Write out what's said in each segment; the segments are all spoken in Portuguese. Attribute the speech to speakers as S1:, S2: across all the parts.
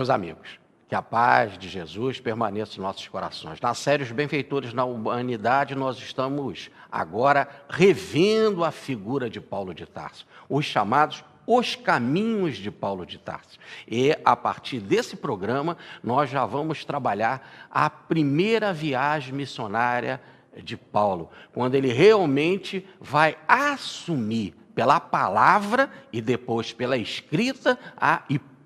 S1: Meus amigos, que a paz de Jesus permaneça em nossos corações. Na série Os Benfeitores na Humanidade, nós estamos agora revendo a figura de Paulo de Tarso, os chamados Os Caminhos de Paulo de Tarso. E, a partir desse programa, nós já vamos trabalhar a primeira viagem missionária de Paulo, quando ele realmente vai assumir pela palavra e depois pela escrita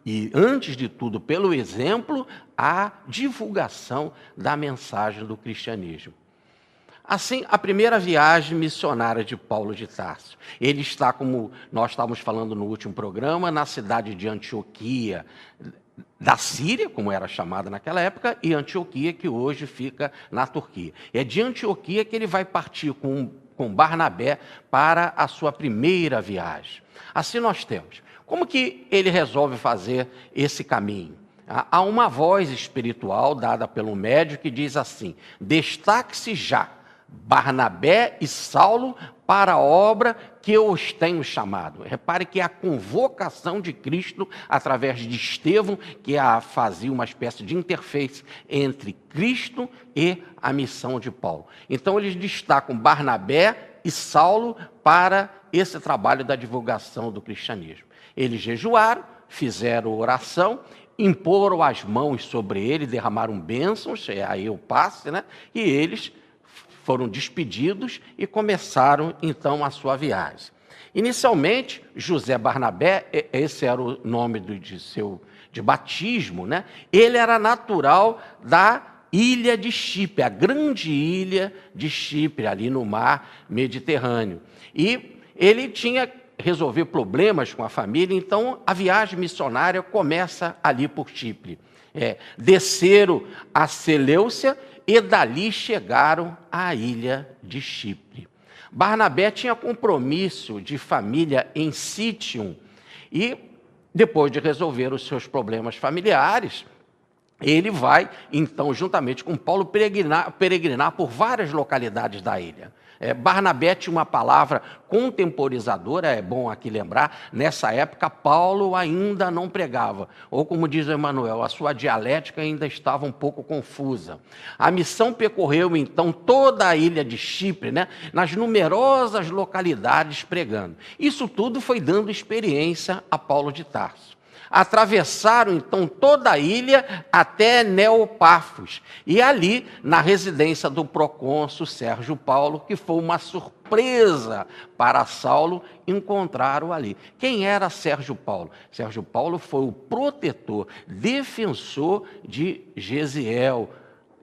S1: e, antes de tudo, pelo exemplo, a divulgação da mensagem do cristianismo. Assim, a primeira viagem missionária de Paulo de Tarso. Ele está, como nós estávamos falando no último programa, na cidade de Antioquia, da Síria, como era chamada naquela época, e Antioquia, que hoje fica na Turquia. É de Antioquia que ele vai partir com Barnabé para a sua primeira viagem. Assim nós temos. Como que ele resolve fazer esse caminho? Há uma voz espiritual dada pelo médium que diz assim: destaque-se já Barnabé e Saulo para a obra que eu os tenho chamado. Repare que é a convocação de Cristo através de Estevão, que fazia uma espécie de interface entre Cristo e a missão de Paulo. Então eles destacam Barnabé e Saulo para esse trabalho da divulgação do cristianismo. Eles jejuaram, fizeram oração, imporam as mãos sobre ele, derramaram bênçãos, aí o passe, né? E eles foram despedidos e começaram, então, a sua viagem. Inicialmente, José Barnabé, esse era o nome de batismo, né? Ele era natural da ilha de Chipre, a grande ilha de Chipre, ali no mar Mediterrâneo. E ele tinha resolver problemas com a família, então a viagem missionária começa ali por Chipre. Desceram a Seleucia e dali chegaram à ilha de Chipre. Barnabé tinha compromisso de família em Sítium e, depois de resolver os seus problemas familiares, ele vai, então, juntamente com Paulo, peregrinar por várias localidades da ilha. Barnabé tinha uma palavra contemporizadora, é bom aqui lembrar, nessa época Paulo ainda não pregava, ou como diz o Emmanuel, a sua dialética ainda estava um pouco confusa. A missão percorreu então toda a ilha de Chipre, né, nas numerosas localidades pregando. Isso tudo foi dando experiência a Paulo de Tarso. Atravessaram, então, toda a ilha até Neopafos. E ali, na residência do procônsul Sérgio Paulo, que foi uma surpresa para Saulo, encontraram ali. Quem era Sérgio Paulo? Sérgio Paulo foi o protetor, defensor de Gesiel,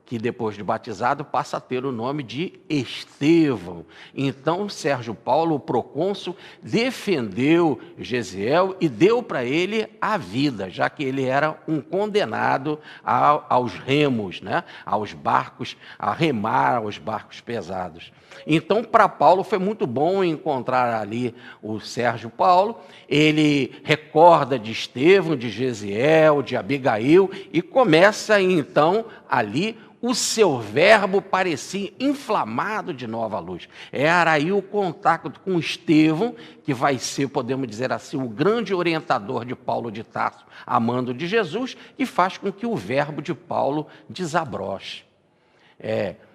S1: que depois de batizado passa a ter o nome de Estevão. Então, Sérgio Paulo, o procônsul, defendeu Gesiel e deu para ele a vida, já que ele era um condenado aos remos, né? Aos barcos, a remar aos barcos pesados. Então, para Paulo foi muito bom encontrar ali o Sérgio Paulo. Ele recorda de Estevão, de Gesiel, de Abigail e começa então ali o seu verbo parecia inflamado de nova luz. Era aí o contato com Estevão, que vai ser, podemos dizer assim, o grande orientador de Paulo de Tarso, amando de Jesus, que faz com que o verbo de Paulo desabroche.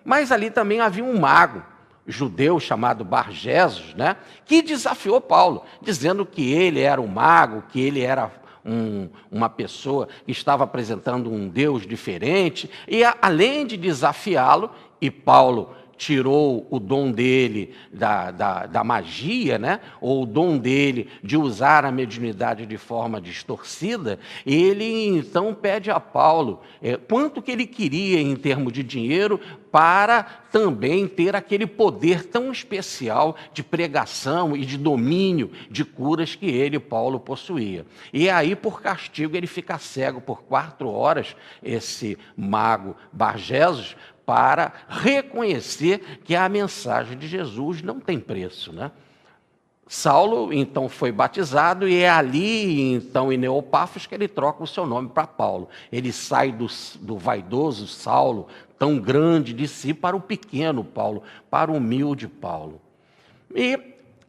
S1: Mas ali também havia um mago judeu chamado Barjesos, né, que desafiou Paulo, dizendo que ele era um mago, que ele era uma pessoa que estava apresentando um Deus diferente, e além de desafiá-lo, e Paulo tirou o dom dele da magia, né? Ou o dom dele de usar a mediunidade de forma distorcida, ele então pede a Paulo quanto que ele queria em termos de dinheiro para também ter aquele poder tão especial de pregação e de domínio de curas que ele, Paulo, possuía. E aí, por castigo, ele fica cego por 4 horas, esse mago Barjesos, para reconhecer que a mensagem de Jesus não tem preço, né? Saulo, então, foi batizado e é ali, então, em Neopafos, que ele troca o seu nome para Paulo. Ele sai do vaidoso Saulo, tão grande de si, para o pequeno Paulo, para o humilde Paulo. E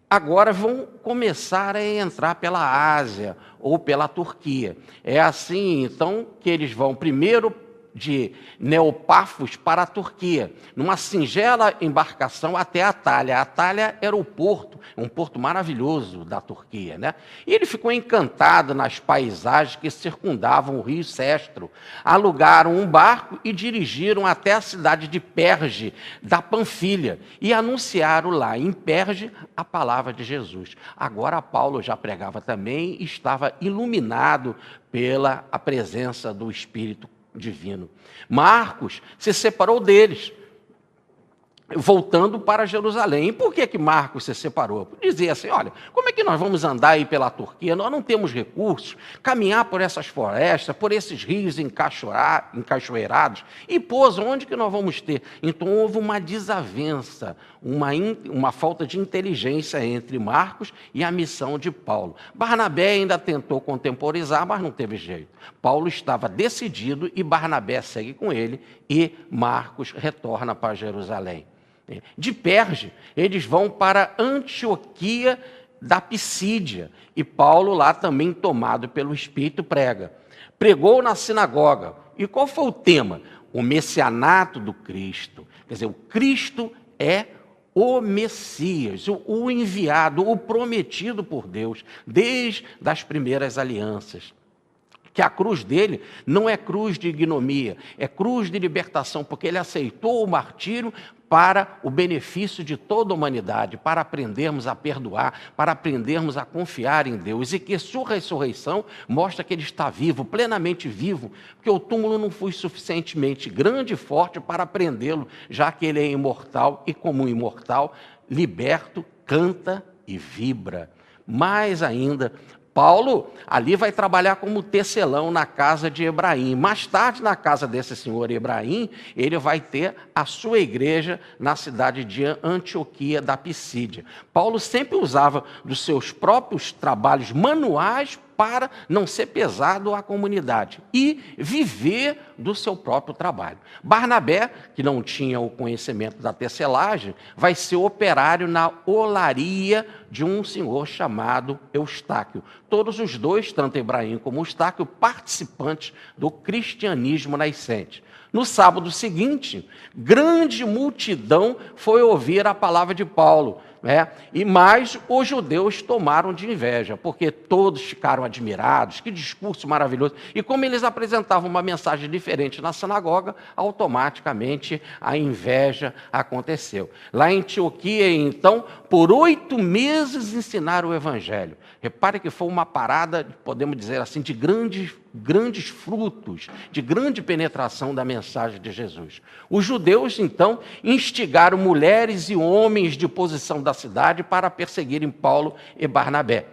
S1: agora vão começar a entrar pela Ásia ou pela Turquia. É assim, então, que eles vão primeiro de Neopafos para a Turquia, numa singela embarcação até a Atália. A Atália era o porto, um porto maravilhoso da Turquia, né? E ele ficou encantado nas paisagens que circundavam o rio Sestro. Alugaram um barco e dirigiram até a cidade de Perge, da Panfilha, e anunciaram lá em Perge a palavra de Jesus. Agora Paulo já pregava também e estava iluminado pela a presença do Espírito divino. Marcos se separou deles, voltando para Jerusalém. E por que Marcos se separou? Dizia assim, olha, como é que nós vamos andar aí pela Turquia? Nós não temos recursos, caminhar por essas florestas, por esses rios encachoeirados, e pôs, onde que nós vamos ter? Então houve uma desavença, uma falta de inteligência entre Marcos e a missão de Paulo. Barnabé ainda tentou contemporizar, mas não teve jeito. Paulo estava decidido e Barnabé segue com ele e Marcos retorna para Jerusalém. De Perge, eles vão para Antioquia da Pisídia, e Paulo lá também tomado pelo Espírito prega. Pregou na sinagoga. E qual foi o tema? O messianato do Cristo. Quer dizer, o Cristo é o Messias, o enviado, o prometido por Deus, desde as primeiras alianças. Que a cruz dele não é cruz de ignomia, é cruz de libertação, porque ele aceitou o martírio para o benefício de toda a humanidade, para aprendermos a perdoar, para aprendermos a confiar em Deus, e que sua ressurreição mostra que ele está vivo, plenamente vivo, porque o túmulo não foi suficientemente grande e forte para prendê-lo, já que ele é imortal e, como imortal, liberto, canta e vibra. Mais ainda, Paulo ali vai trabalhar como tecelão na casa de Ebraim. Mais tarde, na casa desse senhor Ebraim, ele vai ter a sua igreja na cidade de Antioquia da Pisídia. Paulo sempre usava dos seus próprios trabalhos manuais para não ser pesado à comunidade e viver do seu próprio trabalho. Barnabé, que não tinha o conhecimento da tecelagem, vai ser operário na olaria de um senhor chamado Eustáquio. Todos os dois, tanto Ebraim como Eustáquio, participantes do cristianismo nascente. No sábado seguinte, grande multidão foi ouvir a palavra de Paulo, e mais os judeus tomaram de inveja, porque todos ficaram admirados, que discurso maravilhoso. E como eles apresentavam uma mensagem diferente na sinagoga, automaticamente a inveja aconteceu. Lá em Antioquia, então, por 8 meses ensinaram o evangelho. Repare que foi uma parada, podemos dizer assim, de grandes frutos, de grande penetração da mensagem de Jesus. Os judeus, então, instigaram mulheres e homens de posição da cidade para perseguirem Paulo e Barnabé.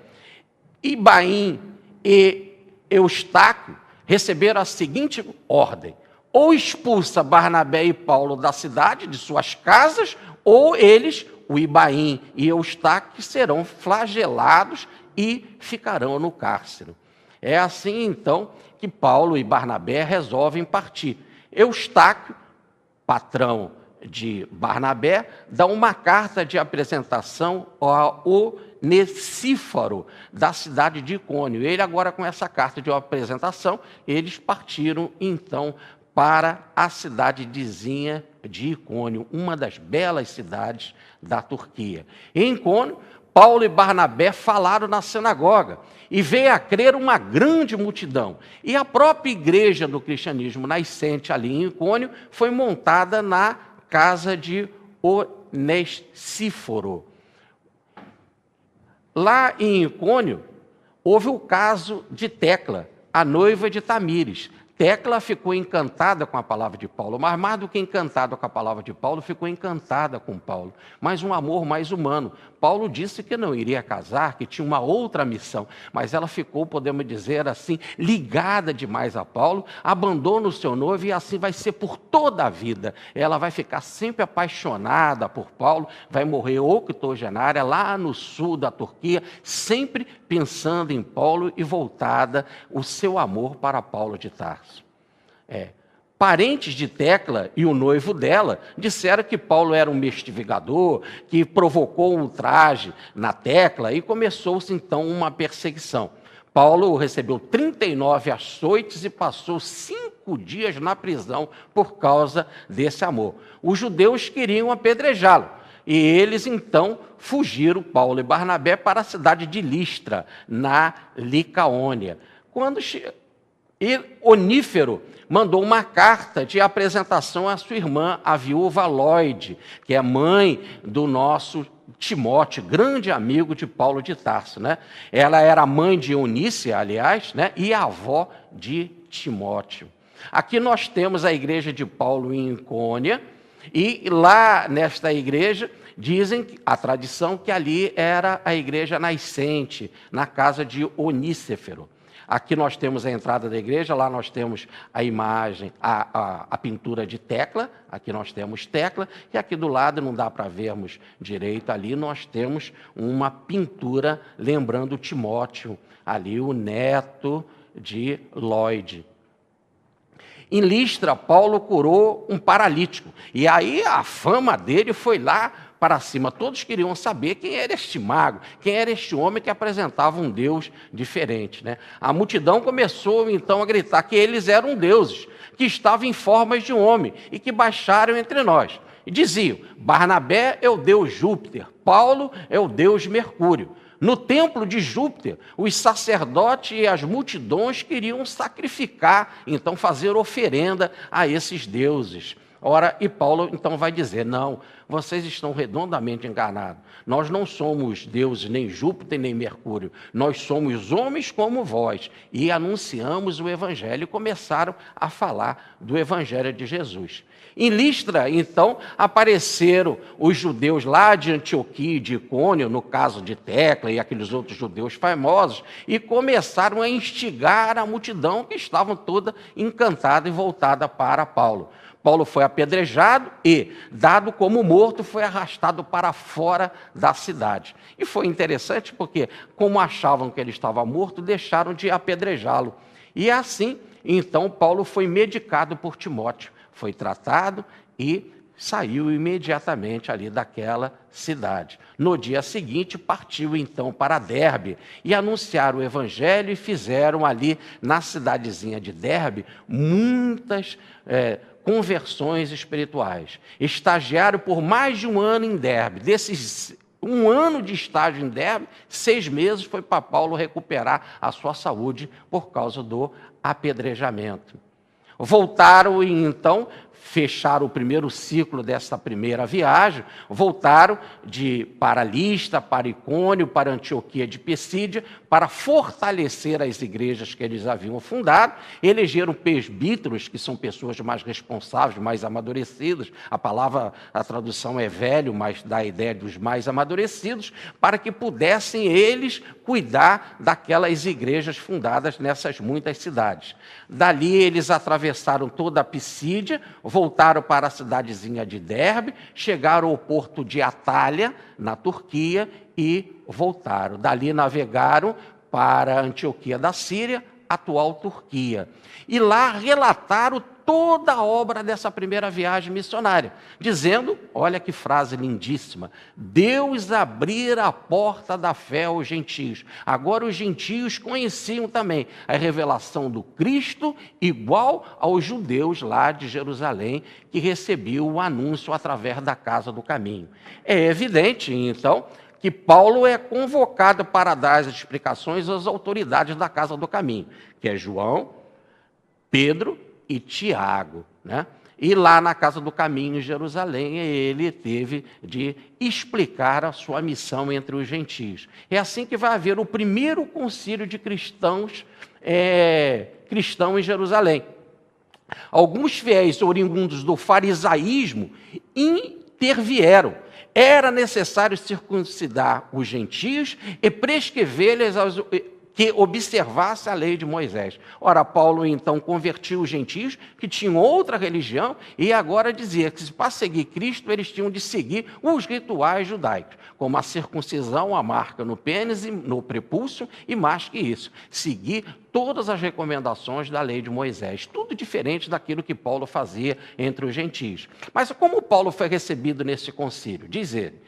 S1: Ibaim e Eustáquio receberam a seguinte ordem: ou expulsa Barnabé e Paulo da cidade, de suas casas, ou eles, o Ibaim e Eustáquio, serão flagelados e ficarão no cárcere. É assim, então, que Paulo e Barnabé resolvem partir. Eustáquio, patrão de Barnabé, dá uma carta de apresentação ao Onesíforo, da cidade de Icônio. Ele agora, com essa carta de apresentação, eles partiram, então, para a cidade vizinha de Icônio, uma das belas cidades da Turquia. Em Icônio, Paulo e Barnabé falaram na sinagoga e veio a crer uma grande multidão. E a própria igreja do cristianismo nascente ali em Icônio foi montada na casa de Onesíforo. Lá em Icônio, houve o caso de Tecla, a noiva de Tamires. Tecla ficou encantada com a palavra de Paulo, mas mais do que encantada com a palavra de Paulo, ficou encantada com Paulo. Mas um amor mais humano. Paulo disse que não iria casar, que tinha uma outra missão, mas ela ficou, podemos dizer assim, ligada demais a Paulo, abandona o seu noivo e assim vai ser por toda a vida. Ela vai ficar sempre apaixonada por Paulo, vai morrer octogenária lá no sul da Turquia, sempre pensando em Paulo e voltada o seu amor para Paulo de Tarso. Parentes de Tecla e o noivo dela disseram que Paulo era um mistificador, que provocou um ultraje na Tecla, e começou-se então uma perseguição. Paulo recebeu 39 açoites e passou 5 dias na prisão por causa desse amor. Os judeus queriam apedrejá-lo, e eles então fugiram, Paulo e Barnabé, para a cidade de Listra, na Licaônia. E Onífero mandou uma carta de apresentação à sua irmã, a viúva Lóide, que é mãe do nosso Timóteo, grande amigo de Paulo de Tarso, né? Ela era mãe de Eunice, aliás, né? E a avó de Timóteo. Aqui nós temos a igreja de Paulo em Icônia, e lá nesta igreja dizem, a tradição, que ali era a igreja nascente, na casa de Onícefero. Aqui nós temos a entrada da igreja, lá nós temos a imagem, a pintura de Tecla, aqui nós temos Tecla, e aqui do lado, não dá para vermos direito, ali nós temos uma pintura lembrando Timóteo, ali o neto de Lóide. Em Listra, Paulo curou um paralítico, e aí a fama dele foi lá para cima. Todos queriam saber quem era este mago, quem era este homem que apresentava um Deus diferente, né? A multidão começou então a gritar que eles eram deuses, que estavam em formas de homem e que baixaram entre nós. E diziam: Barnabé é o deus Júpiter, Paulo é o deus Mercúrio. No templo de Júpiter, os sacerdotes e as multidões queriam sacrificar, então fazer oferenda a esses deuses. Ora, e Paulo então vai dizer: não, vocês estão redondamente enganados. Nós não somos deuses, nem Júpiter, nem Mercúrio. Nós somos homens como vós. E anunciamos o Evangelho, e começaram a falar do Evangelho de Jesus. Em Listra, então, apareceram os judeus lá de Antioquia e de Icônio, no caso de Tecla e aqueles outros judeus famosos, e começaram a instigar a multidão, que estavam toda encantada e voltada para Paulo. Paulo foi apedrejado e, dado como morto, foi arrastado para fora da cidade. E foi interessante porque, como achavam que ele estava morto, deixaram de apedrejá-lo. E assim, então, Paulo foi medicado por Timóteo, foi tratado e saiu imediatamente ali daquela cidade. No dia seguinte, partiu então para Derbe e anunciaram o evangelho, e fizeram ali na cidadezinha de Derbe muitas conversões espirituais. Estagiaram por mais de um ano em Derbe. Desses 1 ano de estágio em Derbe, 6 meses foi para Paulo recuperar a sua saúde por causa do apedrejamento. Voltaram e então fecharam o primeiro ciclo dessa primeira viagem, voltaram para Listra, para Icônio, para Antioquia de Pisídia, para fortalecer as igrejas que eles haviam fundado, elegeram presbíteros, que são pessoas mais responsáveis, mais amadurecidas, a tradução é velho, mas dá a ideia dos mais amadurecidos, para que pudessem eles cuidar daquelas igrejas fundadas nessas muitas cidades. Dali eles atravessaram toda a Pisídia, voltaram para a cidadezinha de Derbe, chegaram ao porto de Atália, na Turquia, e voltaram. Dali navegaram para Antioquia da Síria, atual Turquia. E lá relataram toda a obra dessa primeira viagem missionária, dizendo, olha que frase lindíssima: Deus abrira a porta da fé aos gentios. Agora os gentios conheciam também a revelação do Cristo, igual aos judeus lá de Jerusalém, que recebiam o anúncio através da Casa do Caminho. É evidente, então, que Paulo é convocado para dar as explicações às autoridades da Casa do Caminho, que é João, Pedro e Tiago, né? E lá na Casa do Caminho, em Jerusalém, ele teve de explicar a sua missão entre os gentios. É assim que vai haver o primeiro concílio de cristãos em Jerusalém. Alguns fiéis oriundos do farisaísmo intervieram. Era necessário circuncidar os gentios e que observasse a lei de Moisés. Ora, Paulo então convertiu os gentios que tinham outra religião e agora dizia que para seguir Cristo eles tinham de seguir os rituais judaicos, como a circuncisão, a marca no pênis e no prepúcio e mais que isso, seguir todas as recomendações da lei de Moisés, tudo diferente daquilo que Paulo fazia entre os gentios. Mas como Paulo foi recebido nesse concílio? Diz ele,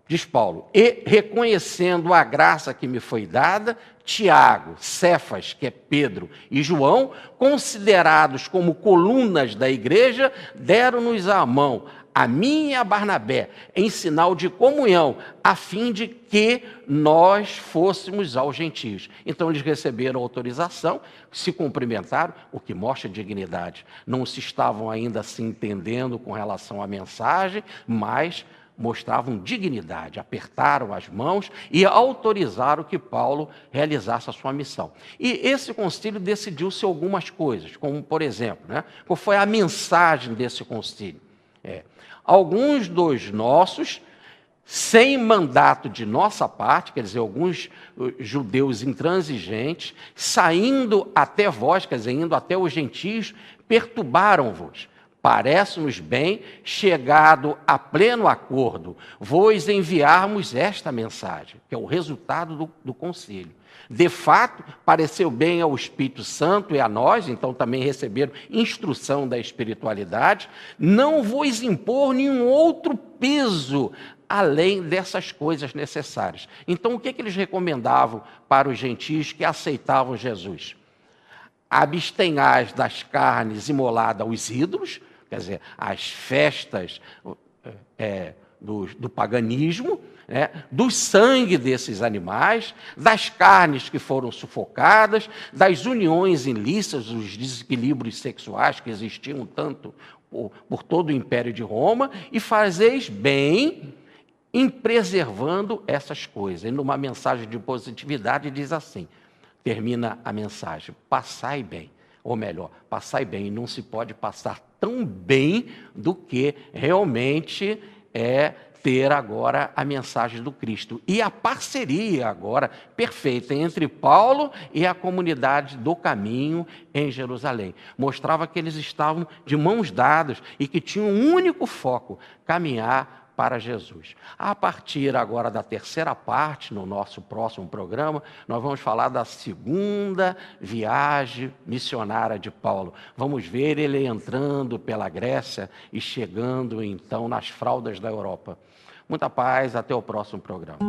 S1: diz Paulo, e reconhecendo a graça que me foi dada, Tiago, Cefas, que é Pedro, e João, considerados como colunas da igreja, deram-nos a mão, a mim e a Barnabé, em sinal de comunhão, a fim de que nós fôssemos aos gentios. Então eles receberam autorização, se cumprimentaram, o que mostra dignidade. Não se estavam ainda se entendendo com relação à mensagem, mas mostravam dignidade, apertaram as mãos e autorizaram que Paulo realizasse a sua missão. E esse concílio decidiu-se algumas coisas, como, por exemplo, qual foi a mensagem desse concílio? Alguns dos nossos, sem mandato de nossa parte, quer dizer, alguns judeus intransigentes, saindo até vós, quer dizer, indo até os gentios, perturbaram-vos. Parece-nos bem, chegado a pleno acordo, vos enviarmos esta mensagem, que é o resultado do concílio. De fato, pareceu bem ao Espírito Santo e a nós, então também receberam instrução da espiritualidade, não vos impor nenhum outro peso além dessas coisas necessárias. Então, o que eles recomendavam para os gentios que aceitavam Jesus? Abstenhais das carnes imoladas aos ídolos, quer dizer, as festas do paganismo, do sangue desses animais, das carnes que foram sufocadas, das uniões ilícitas, dos desequilíbrios sexuais que existiam tanto por todo o Império de Roma, e fazeis bem em preservando essas coisas. E numa mensagem de positividade diz assim, termina a mensagem, passai bem. Ou melhor, passai bem, não se pode passar tão bem do que realmente ter agora a mensagem do Cristo. E a parceria agora perfeita entre Paulo e a comunidade do caminho em Jerusalém. Mostrava que eles estavam de mãos dadas e que tinham um único foco, caminhar para Jesus. A partir agora da terceira parte, no nosso próximo programa, nós vamos falar da segunda viagem missionária de Paulo. Vamos ver ele entrando pela Grécia e chegando, então, nas fraldas da Europa. Muita paz, até o próximo programa.